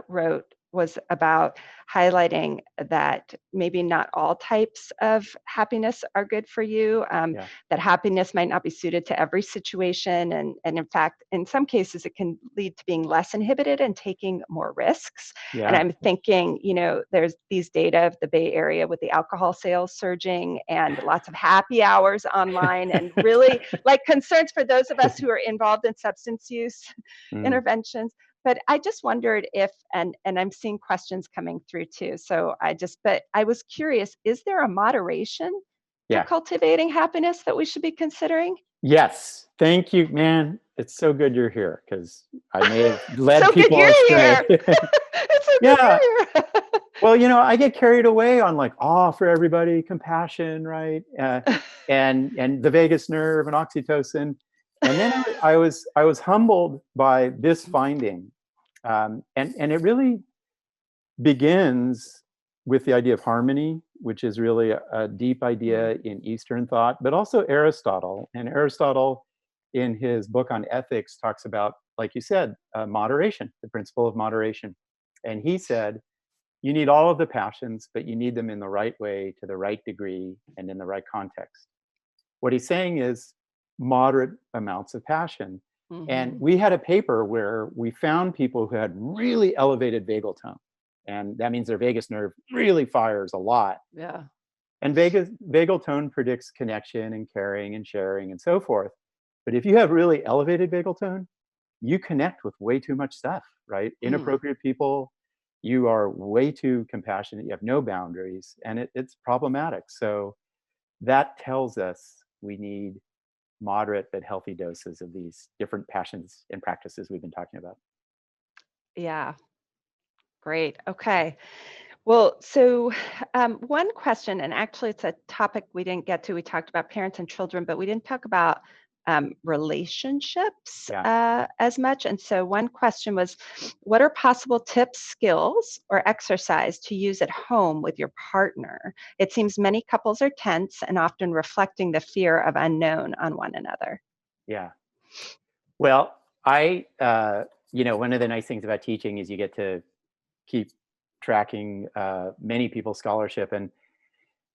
S1: wrote was about highlighting that maybe not all types of happiness are good for you,
S2: Yeah.
S1: that happiness might not be suited to every situation. And in fact, in some cases, it can lead to being less inhibited and taking more risks. And
S2: Yeah.
S1: I'm thinking, there's these data of the Bay Area with the alcohol sales surging and lots of happy hours online, and really like concerns for those of us who are involved in substance use
S2: Mm,
S1: interventions. But I just wondered if, and I'm seeing questions coming through too. But I was curious, is there a moderation to
S2: yeah.
S1: cultivating happiness that we should be considering?
S2: Yes. Thank you, man. It's so good you're here, because I may have led
S1: So good
S2: people
S1: you're
S2: astray.
S1: here. It's so good
S2: Yeah.
S1: you're here.
S2: Well, I get carried away on like awe for everybody, compassion, right? And the vagus nerve and oxytocin. And then I was humbled by this finding, and it really begins with the idea of harmony, which is really a deep idea in Eastern thought, but also Aristotle. And Aristotle, in his book on ethics, talks about, like you said, moderation, the principle of moderation. And he said, you need all of the passions, but you need them in the right way, to the right degree, and in the right context. What he's saying is moderate amounts of passion. And
S1: Mhm.
S2: we had a paper where we found people who had really elevated vagal tone. And that means their vagus nerve really fires a lot.
S1: Yeah.
S2: And vagal tone predicts connection and caring and sharing and so forth. But if you have really elevated vagal tone, you connect with way too much stuff, right?
S1: Mm.
S2: Inappropriate people, you are way too compassionate, you have no boundaries, and it's problematic. So that tells us we need moderate but healthy doses of these different passions and practices we've been talking about.
S1: Yeah. Great. Okay. Well, so one question, and actually it's a topic we didn't get to. We talked about parents and children, but we didn't talk about relationships
S2: Yeah.
S1: as much. And so one question was, what are possible tips, skills, or exercise to use at home with your partner? It seems many couples are tense and often reflecting the fear of unknown on one another.
S2: Yeah. Well, one of the nice things about teaching is you get to keep tracking many people's scholarship. And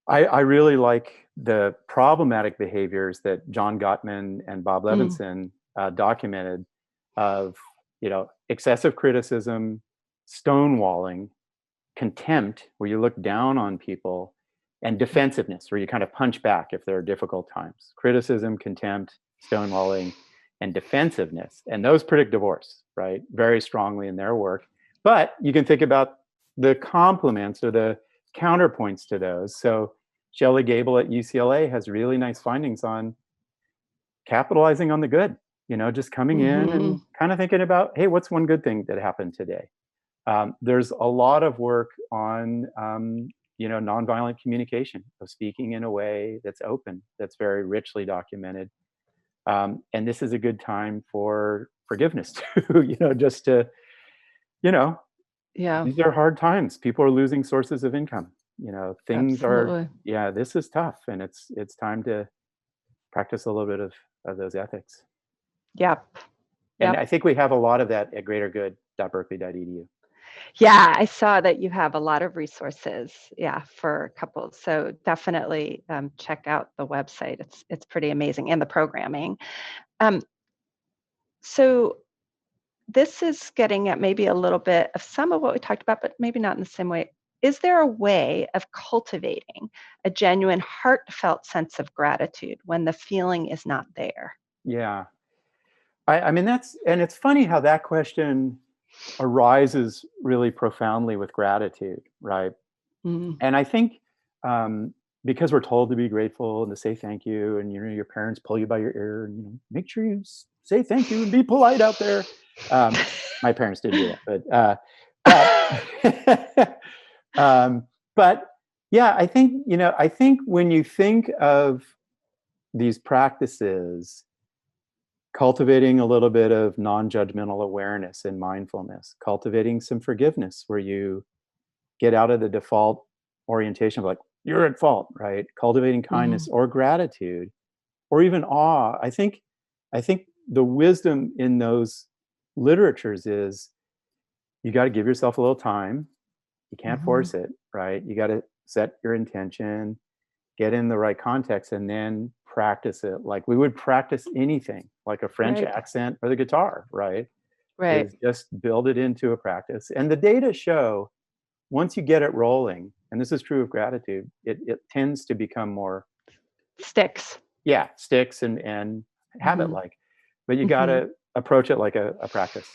S2: I really like the problematic behaviors that John Gottman and Bob Levinson documented of, excessive criticism, stonewalling, contempt, where you look down on people, and defensiveness, where you kind of punch back if there are difficult times. Criticism, contempt, stonewalling, and defensiveness. And those predict divorce, right? Very strongly in their work. But you can think about the complements or the counterpoints to those. So Shelley Gable at UCLA has really nice findings on capitalizing on the good, just coming in and kind of thinking about, hey, what's one good thing that happened today? There's a lot of work on, nonviolent communication, of speaking in a way that's open, that's very richly documented. And this is a good time for forgiveness too, just to,
S1: Yeah.
S2: these are hard times. People are losing sources of income. Things
S1: Absolutely.
S2: are, this is tough, and it's time to practice a little bit of those ethics.
S1: Yep.
S2: And
S1: Yep.
S2: I think we have a lot of that at greatergood.berkeley.edu.
S1: Yeah, I saw that you have a lot of resources, for couples. So definitely check out the website. It's pretty amazing, and the programming. Um, so this is getting at maybe a little bit of some of what we talked about, but maybe not in the same way. Is there a way of cultivating a genuine, heartfelt sense of gratitude when the feeling is not there?
S2: Yeah. I mean, and it's funny how that question arises really profoundly with gratitude, right?
S1: Mm,
S2: And I think because we're told to be grateful and to say thank you, and your parents pull you by your ear and make sure you say thank you and be polite out there. My parents didn't do that, but but yeah, I think when you think of these practices, cultivating a little bit of non-judgmental awareness and mindfulness, cultivating some forgiveness where you get out of the default orientation of like, you're at fault, right? Cultivating kindness
S1: mhm.
S2: or gratitude or even awe. I think the wisdom in those literatures is you got to give yourself a little time. You can't
S1: Mhm.
S2: force it, right? You got to set your intention, get in the right context, and then practice it like we would practice anything, like a French
S1: Right,
S2: accent or the guitar, right?
S1: right.
S2: Is just build it into a practice. And the data show once you get it rolling, and this is true of gratitude, it tends to become more,
S1: Sticks.
S2: sticks and habit
S1: Mhm,
S2: like. But you got
S1: mhm.
S2: to approach it like a practice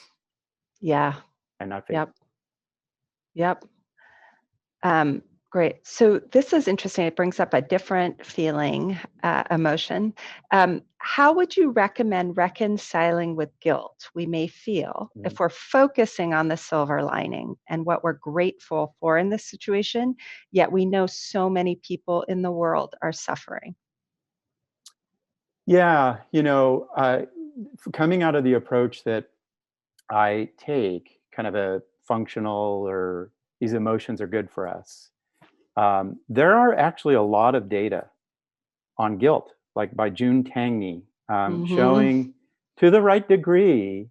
S1: Yeah.
S2: and not fake.
S1: Yep. Yep. Um, great. So this is interesting. It brings up a different feeling, emotion. How would you recommend reconciling with guilt we may feel
S2: Mm.
S1: if we're focusing on the silver lining and what we're grateful for in this situation, yet we know so many people in the world are suffering?
S2: Yeah, coming out of the approach that I take, kind of a functional or these emotions are good for us. There are actually a lot of data on guilt, like by June Tangney,
S1: Hmm.
S2: showing to the right degree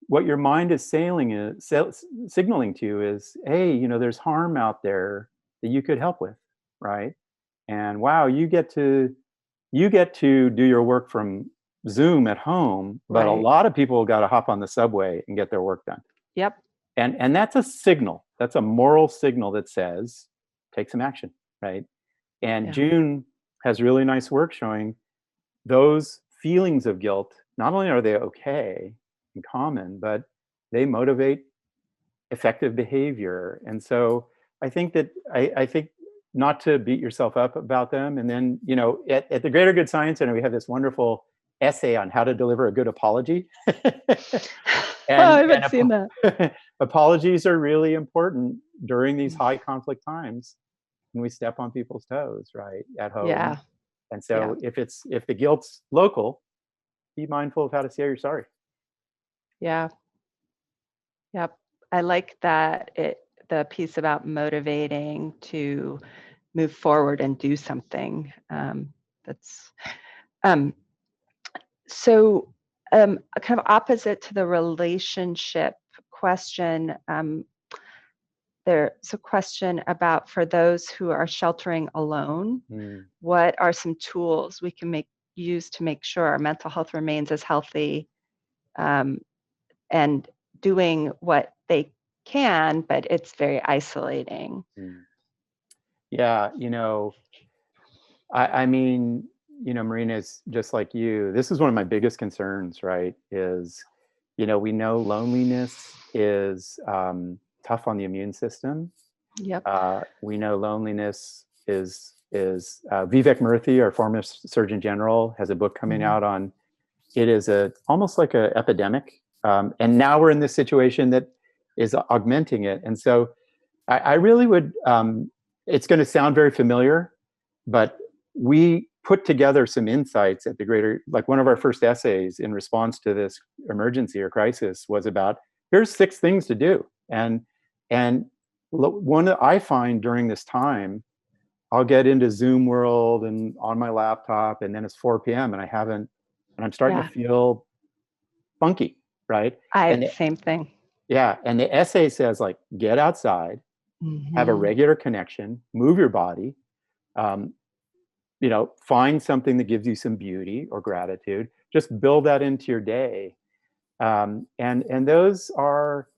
S2: what your mind is signaling to you is, hey, there's harm out there that you could help with, right? And wow, you get to do your work from Zoom at home, but a
S1: Right.
S2: lot of people got to hop on the subway and get their work done.
S1: Yep.
S2: And that's a signal. That's a moral signal that says take some action, right? And
S1: Yeah.
S2: June has really nice work showing those feelings of guilt. Not only are they okay and common, but they motivate effective behavior. And so I think not to beat yourself up about them. And then, at the Greater Good Science Center, we have this wonderful essay on how to deliver a good apology.
S1: Oh, I
S2: and
S1: haven't seen that.
S2: apologies are really important during these high conflict times when we step on people's toes, right, at home.
S1: Yeah.
S2: And
S1: Yeah.
S2: so if the guilt's local, be mindful of how to say you're sorry.
S1: Yeah. Yep. I like that the piece about motivating to move forward and do something. That's um, so kind of opposite to the relationship question. there's a question about, for those who are sheltering alone, what are some tools we can use to make sure our mental health remains as healthy, and doing what they can, but it's very isolating.
S2: Yeah, I mean, Marina, is just like you. This is one of my biggest concerns, right? Is, we know loneliness is tough on the immune system.
S1: Yep.
S2: We know loneliness is Vivek Murthy, our former Surgeon General, has a book coming out on it is almost like an epidemic. And now we're in this situation that is augmenting it. And so I really would, it's going to sound very familiar, but we put together some insights at the Greater, like one of our first essays in response to this emergency or crisis was about, here's 6 things to do. And one that I find during this time, I'll get into Zoom world and on my laptop, and then it's 4 p.m. and I'm starting to feel funky, right?
S1: Same thing.
S2: Yeah, and the essay says, like, get outside, have a regular connection, move your body, find something that gives you some beauty or gratitude. Just build that into your day, and those are,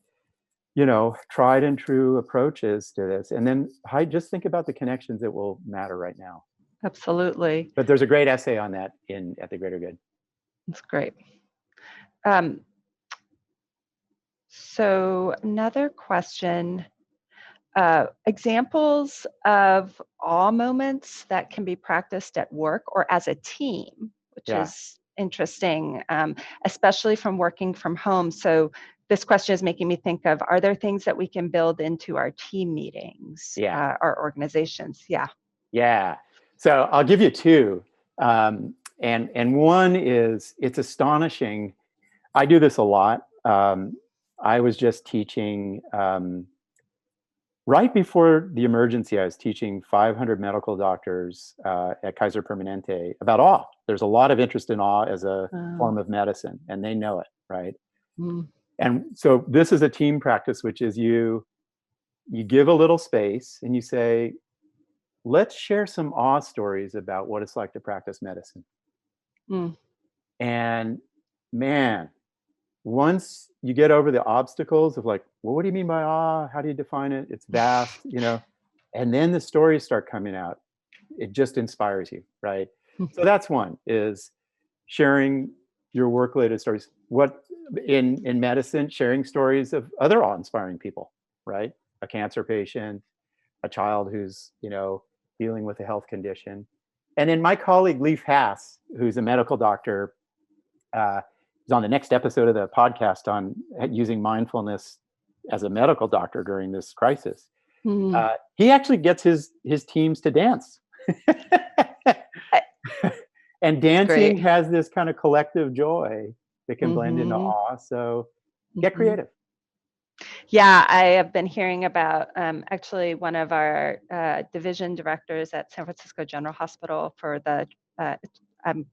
S2: tried and true approaches to this. And then I just think about the connections that will matter right now.
S1: Absolutely.
S2: But there's a great essay on that at the Greater Good.
S1: That's great. So another question, examples of awe moments that can be practiced at work or as a team, which is interesting, especially from working from home. So this question is making me think of, are there things that we can build into our team meetings, our organizations? Yeah.
S2: So I'll give you 2. And one is, it's astonishing. I do this a lot. I was just teaching, right before the emergency, I was teaching 500 medical doctors at Kaiser Permanente about awe. There's a lot of interest in awe as a form of medicine, and they know it, right? And so this is a team practice, which is you give a little space and you say, let's share some awe stories about what it's like to practice medicine. And man, once you get over the obstacles of like, well, what do you mean by awe? How do you define it? It's vast, and then the stories start coming out. It just inspires you, right? So that's one, is sharing your work-related stories. What in medicine, sharing stories of other awe-inspiring people, right? A cancer patient, a child who's, dealing with a health condition. And then my colleague, Leif Haas, who's a medical doctor, is on the next episode of the podcast on using mindfulness as a medical doctor during this crisis. He actually gets his teams to dance. And dancing has this kind of collective joy that can blend into awe. So get creative.
S1: Yeah, I have been hearing about, actually one of our division directors at San Francisco General Hospital for the, I'm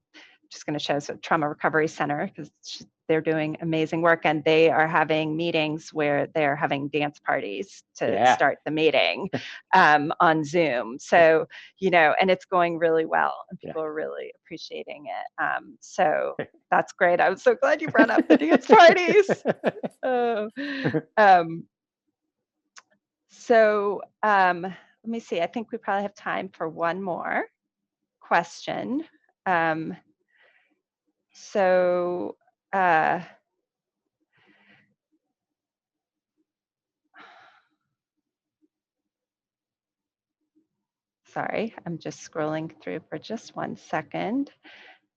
S1: just going to show, so Trauma Recovery Center, because they're doing amazing work, and they are having meetings where they're having dance parties to start the meeting on Zoom. So, and it's going really well, and people are really appreciating it. So that's great. I'm so glad you brought up the dance parties. So let me see. I think we probably have time for one more question. Sorry, I'm just scrolling through for just one second.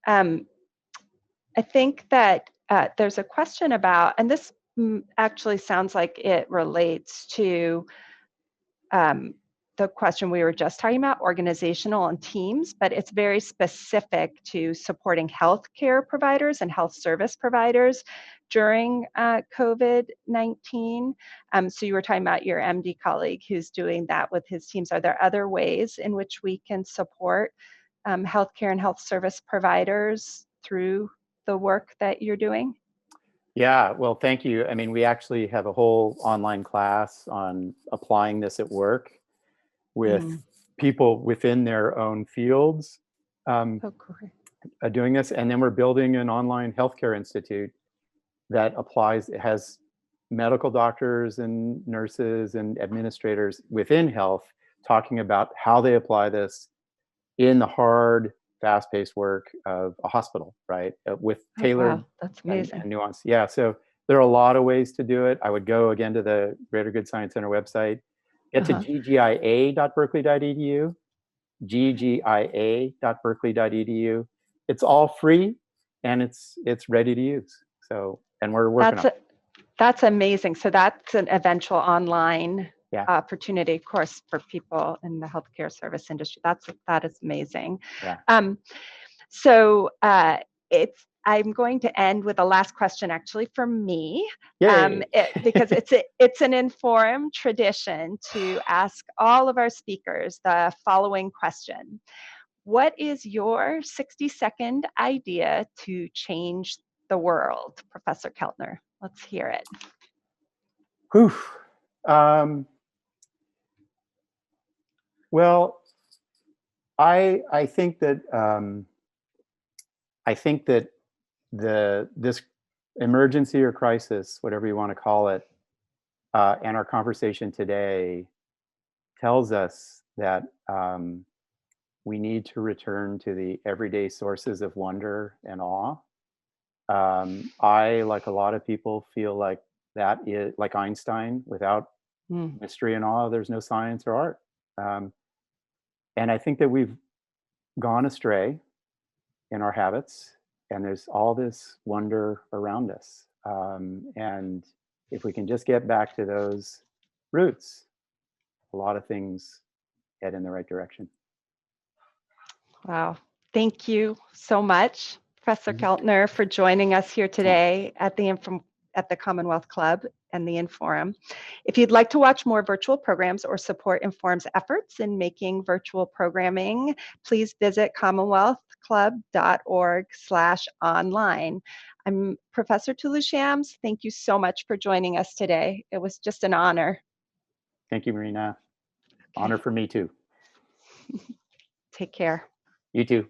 S1: I think that there's a question about, and this actually sounds like it relates to the question we were just talking about, organizational and teams, but it's very specific to supporting healthcare providers and health service providers during COVID-19. So you were talking about your MD colleague who's doing that with his teams. Are there other ways in which we can support healthcare and health service providers through the work that you're doing?
S2: Yeah, well, thank you. I mean, we actually have a whole online class on applying this at work with
S1: Mm.
S2: people within their own fields um,
S1: Oh, great.
S2: doing this. And then we're building an online healthcare institute that applies, it has medical doctors and nurses and administrators within health talking about how they apply this in the hard, fast-paced work of a hospital, right? With
S1: Oh,
S2: tailored
S1: wow. That's
S2: and
S1: amazing.
S2: nuance. Yeah, so there are a lot of ways to do it. I would go again to the Greater Good Science Center website. Get to
S1: Uh-huh.
S2: ggia.berkeley.edu, ggia.berkeley.edu. It's all free and it's ready to use. So, and we're working
S1: That's
S2: on it.
S1: that's amazing. So that's an eventual online
S2: Yeah,
S1: opportunity, of course, for people in the healthcare service industry. That is amazing.
S2: yeah.
S1: Um, so I'm going to end with a last question, actually, from me,
S2: Yay.
S1: because it's an Inforum tradition to ask all of our speakers the following question: what is your 60-second idea to change the world, Professor Keltner? Let's hear it.
S2: Whew. Um, well, I think that this emergency or crisis, whatever you want to call it, and our conversation today tells us that we need to return to the everyday sources of wonder and awe. I, like a lot of people, feel like that is like Einstein. Without
S1: Mm.
S2: mystery and awe, there's no science or art. Um, and I think that we've gone astray in our habits, and there's all this wonder around us. And if we can just get back to those roots, a lot of things head in the right direction.
S1: Wow. Thank you so much, Professor
S2: Mhm.
S1: Keltner, for joining us here
S2: Oh,
S1: today at the Commonwealth Club and the Inforum. If you'd like to watch more virtual programs or support Inforum's efforts in making virtual programming, please visit commonwealthclub.org/online. I'm Professor Toulouse-Shams. Thank you so much for joining us today. It was just an honor.
S2: thank you, Marina. Honor
S1: Okay,
S2: for me too.
S1: take care.
S2: You too.